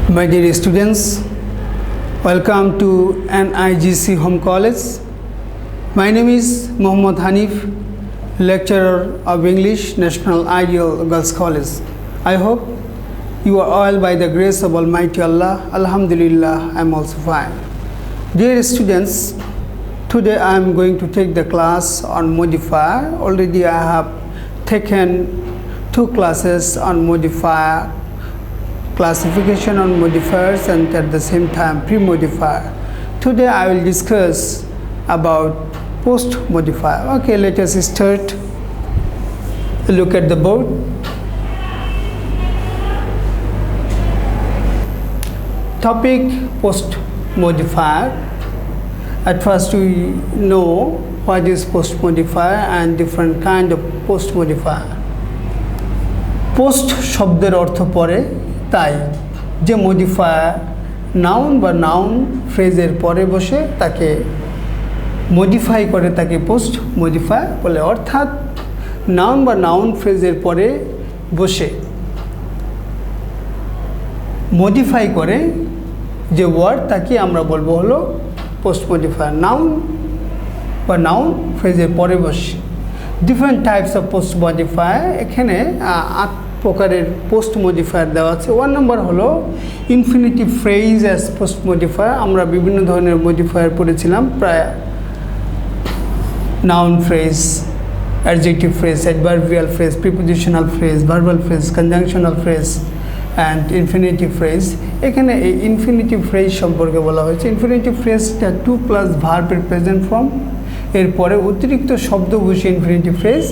My dear students, welcome to NIGC Home College. My name is Muhammad Hanif, lecturer of English, National Ideal Girls College. I hope you are all by the grace of Almighty Allah. Alhamdulillah, I am also fine. Dear students, today I am going to take the class on modifier. Already I have taken 2 classes on modifier, classification on modifiers, and at the same time pre-modifier. Today I will discuss about post-modifier. Okay, let us start. Look at the board. Topic: post-modifier. At first we know what is post-modifier and different kind of post-modifier. Post শব্দের অর্থ পরে, তাই যে modifier noun বা noun ফ্রেজের পরে বসে তাকে modify করে তাকে পোস্ট মডিফায়ার বলে। অর্থাৎ নাউন বা নাউন ফ্রেজের পরে বসে মডিফাই করে যে ওয়ার্ড তাকে আমরা বলবো হলো পোস্ট মডিফায়ার। নাউন বা নাউন ফ্রেজের পরে বসে different types of post modifier. এখানে 8 প্রকারের পোস্ট মডিফায়ার দেওয়া আছে। 1 নম্বর হলো infinitive phrase as post modifier. আমরা বিভিন্ন ধরনের মডিফায়ার পড়েছিলাম, প্রায় noun phrase, adjective phrase, adverbial phrase, prepositional phrase, verbal phrase, conjunctional phrase and infinitive phrase. এখানে এই ইনফিনিটিভ ফ্রেজ সম্পর্কে বলা হয়েছে। ইনফিনিটিভ ফ্রেজটা 2+ ভার্বের প্রেজেন্ট ফর্ম, এরপরে অতিরিক্ত শব্দ বসে ইনফিনিটিভ ফ্রেজ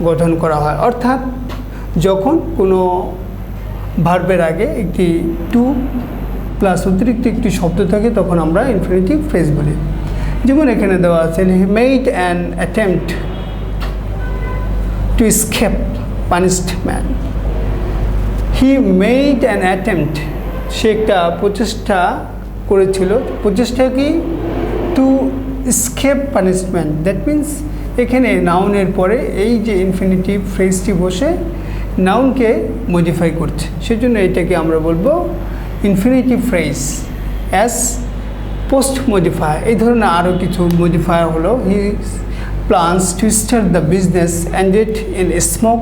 গঠন করা হয়। অর্থাৎ যখন কোনো ভার্বের আগে একটি 2+ অতিরিক্ত একটি শব্দ থাকে তখন আমরা ইনফিনিটিভ ফ্রেজ বলি। যেমন এখানে দেওয়া আছে, he made an attempt to escape punishment. He made an attempt, সে একটা প্রচেষ্টা করেছিল। প্রচেষ্টা কি? To escape punishment. That means এখানে নাউনের পরে এই যে ইনফিনিটিভ ফ্রেজটি বসে নাউনকে মডিফাই করছে, সেজন্য এটাকে আমরা বলবো infinitive phrase as post modifier. এই ধরনের আরও কিছু মডিফায়ার হলো, he plans to start the business ended in smoke.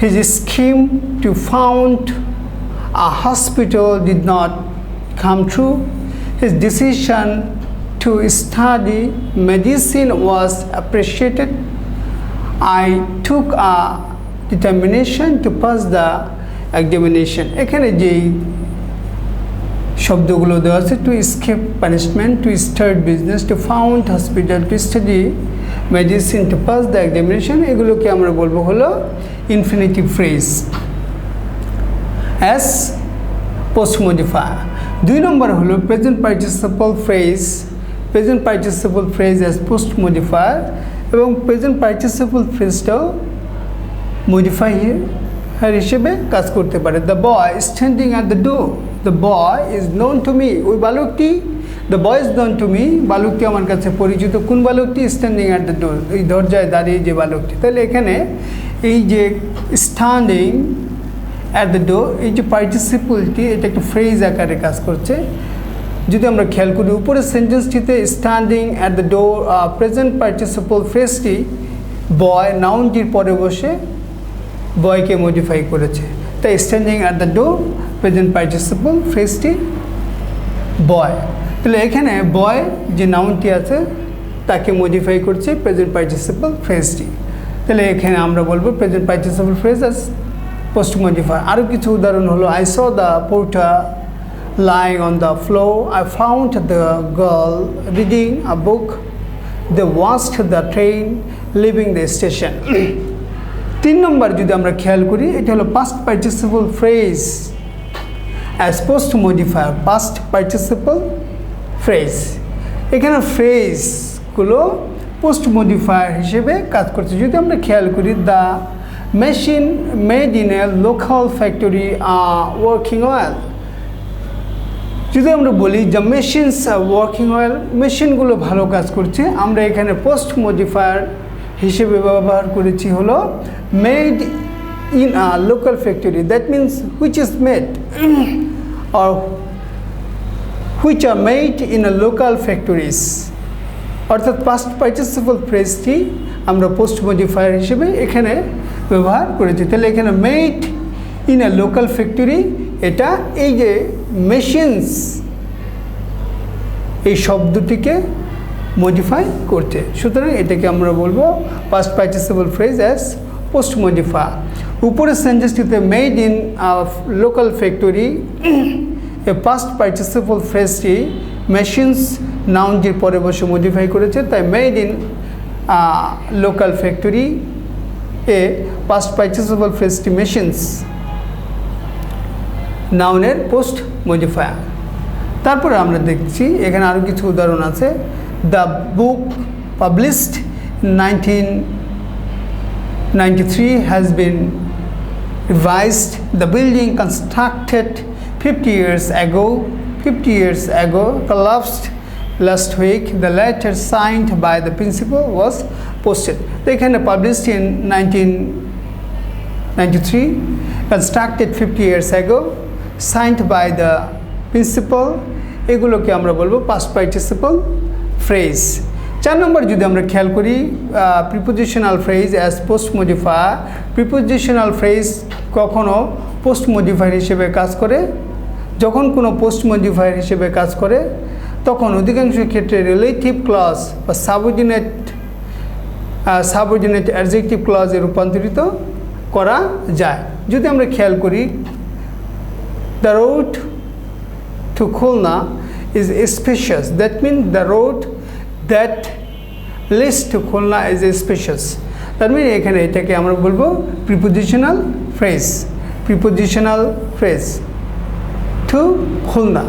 His scheme to found a hospital did not come true. His decision to study medicine was appreciated. I took a determination to pass the examination. এখানে যেই শব্দগুলো দেওয়া আছে, two escape punishment, to start business, to found hospital, to study medicine, to pass the examination, এগুলোকে আমরা বলবো হলো infinitive phrase as post modifier. 2 নম্বর হলো present participle phrase. Present participle phrase as post modifier, এবং প্রেজেন্ট পার্টিসিপল ফ্রেজটাও modifier হিসেবে কাজ করতে পারে। The boy standing at the door, the boy is known to me. ওই বালকটি, the boy is known to me, বালকটি আমার কাছে পরিচিত। কোন বালকটি? স্ট্যান্ডিং অ্যাট দ্য ডোর, এই দরজায় দাঁড়িয়ে যে বালকটি। তাহলে এখানে এই যে স্ট্যান্ডিং অ্যাট দ্য ডোর, এই যে পার্টিসিপলটি, এটা একটা ফ্রেজ আকারে কাজ করছে। যদি আমরা খেয়াল করি উপরের সেন্টেন্সটিতে standing at the door, present participle ফ্রেজটি বয় নাউনটির পরে বসে বয়কে মডিফাই করেছে। তাই standing at the door present participle ফ্রেজটি বয়। তাহলে এখানে বয় যে নাউনটি আছে তাকে মডিফাই করছে প্রেজেন্ট পার্টিসিপল ফ্রেজটি। তাহলে এখানে আমরা বলবো present participle phrase as post modifier. আরও কিছু উদাহরণ হলো, I saw the porter lying on the floor. I found the girl reading a book. They watched the train leaving the station. 3 নম্বর যদি আমরা খেয়াল করি, এটা হলো past participle phrase as post modifier. Past participle phrase, এখানে ফ্রেজগুলো post modifier হিসেবে কাজ করছে। যদি আমরা খেয়াল করি, the machine made in a local factory are working well. যদি আমরা বলি the machines are working well, মেশিনগুলো ভালো কাজ করছে, আমরা এখানে পোস্ট মডিফায়ার হিসেবে ব্যবহার করেছি হলো made in a local factory, that means which is made or which are made in a local factories. অর্থাৎ পাস্ট পার্টিসিপল ফ্রেজটি আমরা পোস্ট মডিফায়ার হিসেবে এখানে ব্যবহার করেছি। তাহলে এখানে made in a local factory, এটা এই যে মেশিনস এই শব্দটিকে মডিফাই করছে, সুতরাং এটাকে আমরা বলবো past participle phrase as post modifier. উপরের সেন্টেন্সটিতে made in a local factory এ পাস্ট পার্টিসিপল ফ্রেজটি মেশিনস নাউনটির পরে বসে মডিফাই করেছে, তাই মেড ইন লোকাল ফ্যাক্টরি এ পাস্ট পার্টিসিপল ফ্রেজটি মেশিনস নাউনের পোস্ট মডিফায়ার। তারপরে আমরা দেখছি এখানে আরও কিছু উদাহরণ আছে। The book published 1993 has been revised. The building constructed 50 years ago collapsed last week. The letter signed by the principal was posted. তো এখানে published in 1993, constructed 50 years ago, signed by the principal, এগুলোকে আমরা বলবো past participle phrase. 4 নম্বর যদি আমরা খেয়াল করি prepositional phrase as post modifier. Prepositional phrase কখনো পোস্ট মডিফায়ার হিসেবে কাজ করে। যখন কোনো পোস্ট মডিফায়ার হিসেবে কাজ করে তখন অধিকাংশ ক্ষেত্রে রিলেটিভ ক্লজ বা সাবঅর্ডিনেট অ্যাডজেক্টিভ ক্লজে রূপান্তরিত করা যায়। যদি আমরা খেয়াল করি the road to Khulna is spacious. That means the road that leads to Khulna is spacious. That means এখানে এটাকে আমরা বলবো prepositional phrase, prepositional phrase to Khulna.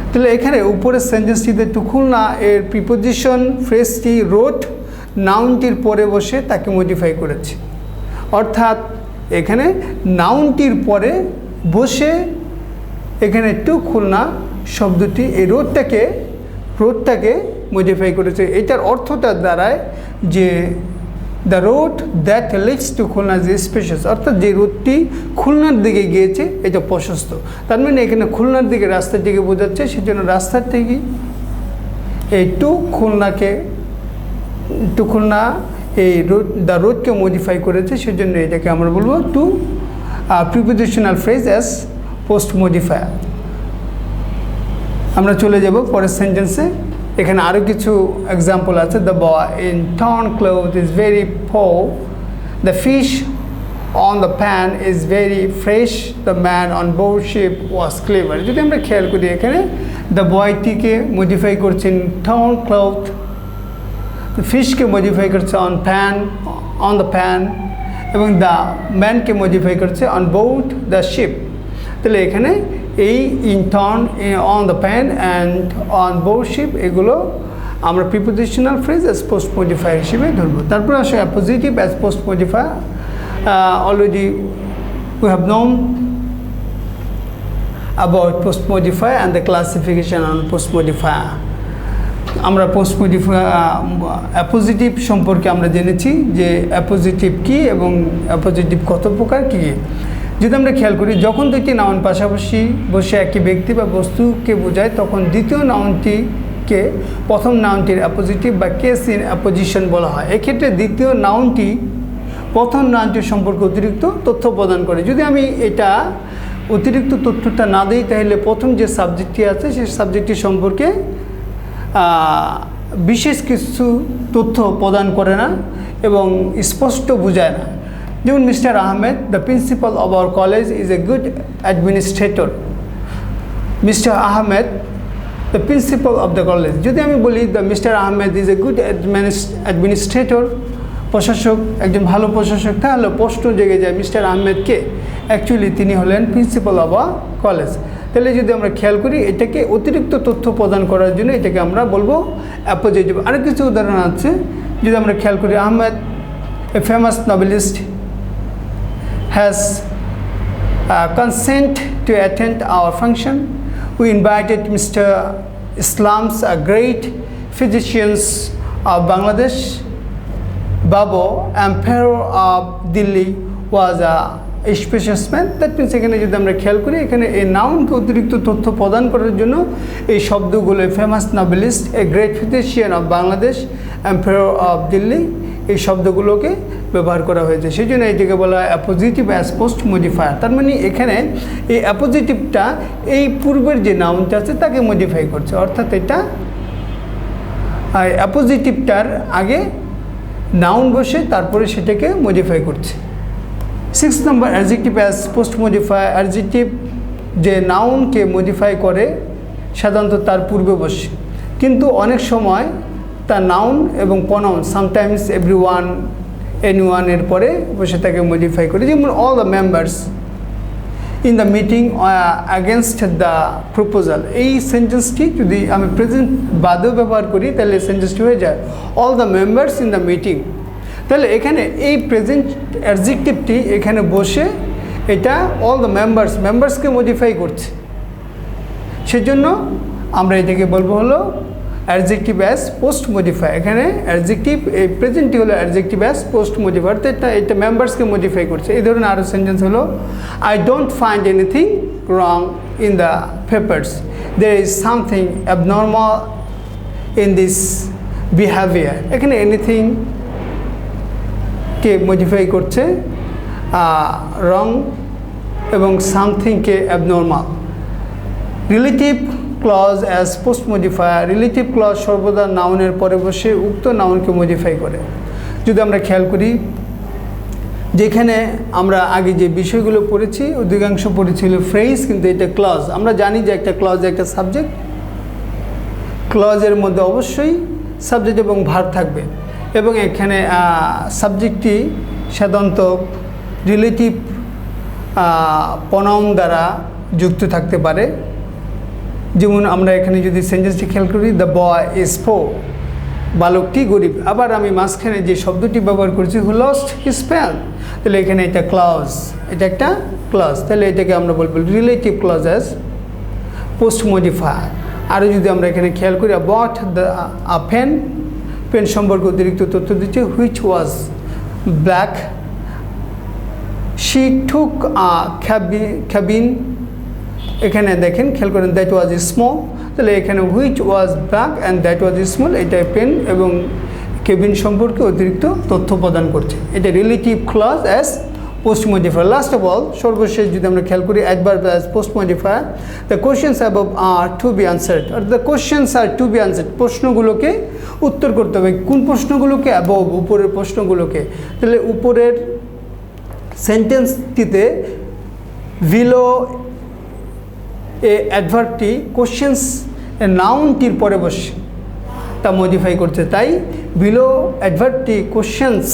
তাহলে এখানে উপরের সেন্টেন্সটিতে টু খুলনা এর প্রিপোজিশন ফ্রেজটি রোড নাউনটির পরে বসে তাকে মডিফাই করেছে। অর্থাৎ এখানে নাউনটির পরে বসে এখানে টু খুলনা শব্দটি এই রোডটাকে মডিফাই করেছে। এটার অর্থটা দাঁড়ায় যে the road that leads to Khulna is spacious, অর্থাৎ যে রোডটি খুলনার দিকে গিয়েছে এটা প্রশস্ত। তার মানে এখানে খুলনার দিকে রাস্তাটিকে বোঝাচ্ছে, সেজন্য রাস্তার থেকে এই টু খুলনা এই রোড দ্য রোডকে মডিফাই করেছে, সেজন্য এটাকে আমরা বলবো to prepositional phrase as post modifier. আমরা চলে যাব পরের সেন্টেন্সে। এখানে আরও কিছু এক্সাম্পল আছে। The boy in torn clothes is very poor. The fish on the pan is very fresh. The man on board ship was clever. যদি আমরা খেয়াল করি এখানে দ্য বয়টিকে মডিফাই করছেন torn cloth, ফিশকে মডিফাই করছে on the pan এবং দ্য ম্যানকে মডিফাই করছে on board the ship। তাহলে এখানে এই in torn on the pan and on board ship এগুলো আমরা prepositional phrase as post modifier হিসেবে ধরবো। তারপরে আসে appositive as post modifier. Already we have known about post modifier and the classification on post modifier. আমরা পোস্ট মডিফায়ার অ্যাপোজিটিভ সম্পর্কে আমরা জেনেছি যে অ্যাপোজিটিভ কী এবং অ্যাপোজিটিভ কত প্রকার কী। যদি আমরা খেয়াল করি যখন দুইটি নাউন পাশাপাশি বসে একই ব্যক্তি বা বস্তুকে বোঝায় তখন দ্বিতীয় নাউনটিকে প্রথম নাউনটির অ্যাপোজিটিভ বা কেস ইন অ্যাপোজিশন বলা হয়। এক্ষেত্রে দ্বিতীয় নাউনটি প্রথম নাউনটির সম্পর্কে অতিরিক্ত তথ্য প্রদান করে। যদি আমি এটা অতিরিক্ত তথ্যটা না দিই তাহলে প্রথম যে সাবজেক্টটি আছে সেই সাবজেক্টটি সম্পর্কে বিশেষ কিছু তথ্য প্রদান করে না এবং স্পষ্ট বোঝায় না। যেমন mister Ahmed the principal of our college is a good administrator. Mister Ahmed the principal of the college, যদি আমি বলি the mister Ahmed is a good administrator, প্রশাসক, একজন ভালো প্রশাসক, তাহলে প্রশ্ন জেগে যায় মিস্টার আহমেদকে অ্যাকচুয়ালি তিনি হলেন প্রিন্সিপাল অফ আ কলেজ। তাহলে যদি আমরা খেয়াল করি এটাকে অতিরিক্ত তথ্য প্রদান করার জন্য এটাকে আমরা বলবো অ্যাপোজিটিভ। আরেক কিছু উদাহরণ আছে যদি আমরা খেয়াল করি Ahmed a famous noblest has consent to attend our function. We invited Mr. Islam's great physicians of Bangladesh. Babur, Emperor of Delhi, was a specious man, that means এখানে যদি আমরা খেয়াল করি এখানে এই নাউনকে অতিরিক্ত তথ্য প্রদান করার জন্য এই শব্দগুলো famous novelist, a great physician of Bangladesh, empire of Delhi, এই শব্দগুলোকে ব্যবহার করা হয়েছে। সেই জন্য এটিকে বলা হয় অ্যাপোজিটিভ অ্যাজ পোস্ট মডিফায়ার। তার মানে এখানে এই অ্যাপোজিটিভটা এই পূর্বের যে নাউনটা আছে তাকে মডিফাই করছে, অর্থাৎ এটা অ্যাপোজিটিভটার আগে নাউন বসে তারপরে সেটাকে মডিফাই করছে। 6 নম্বর adjective as post modifier. Adjective যে নাউনকে মডিফাই করে সাধারণত তার পূর্বে বসে, কিন্তু অনেক সময় তার নাউন এবং প্রনাউন সামটাইমস এভরিওয়ান, এনিওয়ান এর পরে বসে তাকে মডিফাই করে। যেমন all the members in the meeting against the proposal, এই সেন্টেন্সটি যদি আমি প্রেজেন্ট বাদেও ব্যবহার করি তাহলে সেন্টেন্সটি হয়ে যায় all the members in the meeting. তাহলে এখানে এই প্রেজেন্ট অ্যাডজেক্টিভটি এখানে বসে এটা অল দ্য মেম্বার্সকে মডিফাই করছে, সেজন্য আমরা এটাকে বলবো হলো অ্যাডজেক্টিভ অ্যাজ পোস্ট মডিফাই। এখানে অ্যাডজেক্টিভ এই প্রেজেন্টটি হলো অ্যাডজেক্টিভ অ্যাজ পোস্ট মডিফায়ার, তো এটা মেম্বার্সকে মডিফাই করছে। এই ধরনের আরও সেন্টেন্স হলো I don't find anything wrong in the papers, there is something abnormal in this behaviour. এখানে এনিথিং কে মডিফাই করছে রং এবং সামথিংকে abnormal. Relative clause as post modifier. Relative clause সর্বদা নাউনের পরে বসে উক্ত নাউনকে মডিফাই করে। যদি আমরা খেয়াল করি যেখানে আমরা আগে যে বিষয়গুলো পড়েছি অধিকাংশ পড়েছিল ফ্রেজ, কিন্তু এটা ক্লজ। আমরা জানি যে একটা ক্লজ একটা সাবজেক্ট, ক্লজের মধ্যে অবশ্যই সাবজেক্ট এবং ভার্ব থাকবে, এবং এখানে সাবজেক্টটি সাধারণত রিলেটিভ প্রনাউন দ্বারা যুক্ত থাকতে পারে। যেমন আমরা এখানে যদি সেন্টেন্সটি খেয়াল করি দ্য বয় ইজ পোর, বালকটি গরিব। আবার আমি মাঝখানে যে শব্দটি ব্যবহার করছি লস্ট হিজ পেন, তাহলে এখানে এটা ক্লজ, এটা একটা ক্লজ, তাহলে এটাকে আমরা বলবো relative clause as post modifier. আরও যদি আমরা এখানে খেয়াল করি বট দ্য পেন, পেন সম্পর্কে অতিরিক্ত তথ্য দিচ্ছে which was black, she took cabin, এখানে দেখেন খেয়াল করেন দ্যাট ওয়াজ স্মল, তাহলে এখানে which was black and that was small, এটা পেন এবং কেবিন সম্পর্কে অতিরিক্ত তথ্য প্রদান করছে। এটা relative clause as post modifier. Last of all সর্বশেষ যদি আমরা খেয়াল করি adverb as post modifier. The questions above are to be answered, are the questions are to be answered, প্রশ্নগুলোকে উত্তর করতে হবে। কোন প্রশ্নগুলোকে? অ্যাবভ, উপরের প্রশ্নগুলোকে। তাহলে উপরের সেন্টেন্সটিতে বিলো এই অ্যাডভার্বটি কোশ্চেন্স নাউনটির পরে বসে তা মডিফাই করছে, তাই বিলো অ্যাডভার্বটি কোশ্চেন্স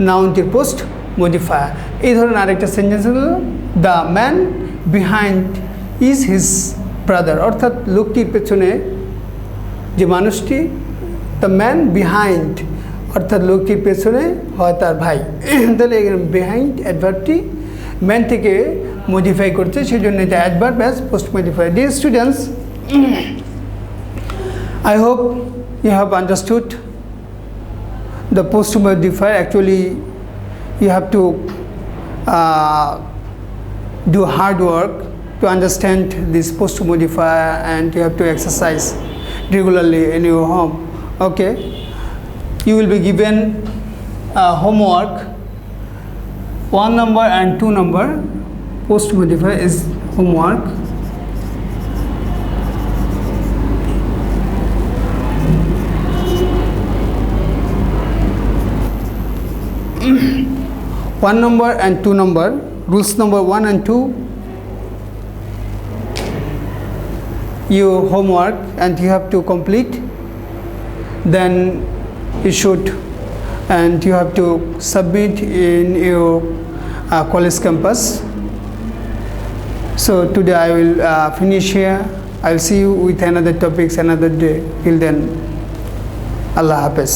নাউনটির পোস্ট মডিফায়ার। এই ধরনের আরেকটা সেন্টেন্স হলো the man behind is his brother, অর্থাৎ লোকটির পেছনে যে মানুষটি, দ্য ম্যান বিহাইন্ড অর্থাৎ লোকটির পেছনে হয় তার ভাই। তাহলে এখানে বিহাইন্ড অ্যাডভার্বটি ম্যান থেকে modify করতে, সেই জন্য এটা adverb as post modifier. Dear students, I hope you have understood the post modifier. Actually you have to do hard work to understand this post modifier, and you have to exercise regularly in your home. Okay, you will be given homework 1 number and 2 number. Post modifier is homework. One number and 2 number. Rules number 1 and 2. Your homework, and you have to complete. Then you should, and you have to submit in your college campus. So today I will finish here. I will see you with another topics another day. Till then, Allah Hafiz.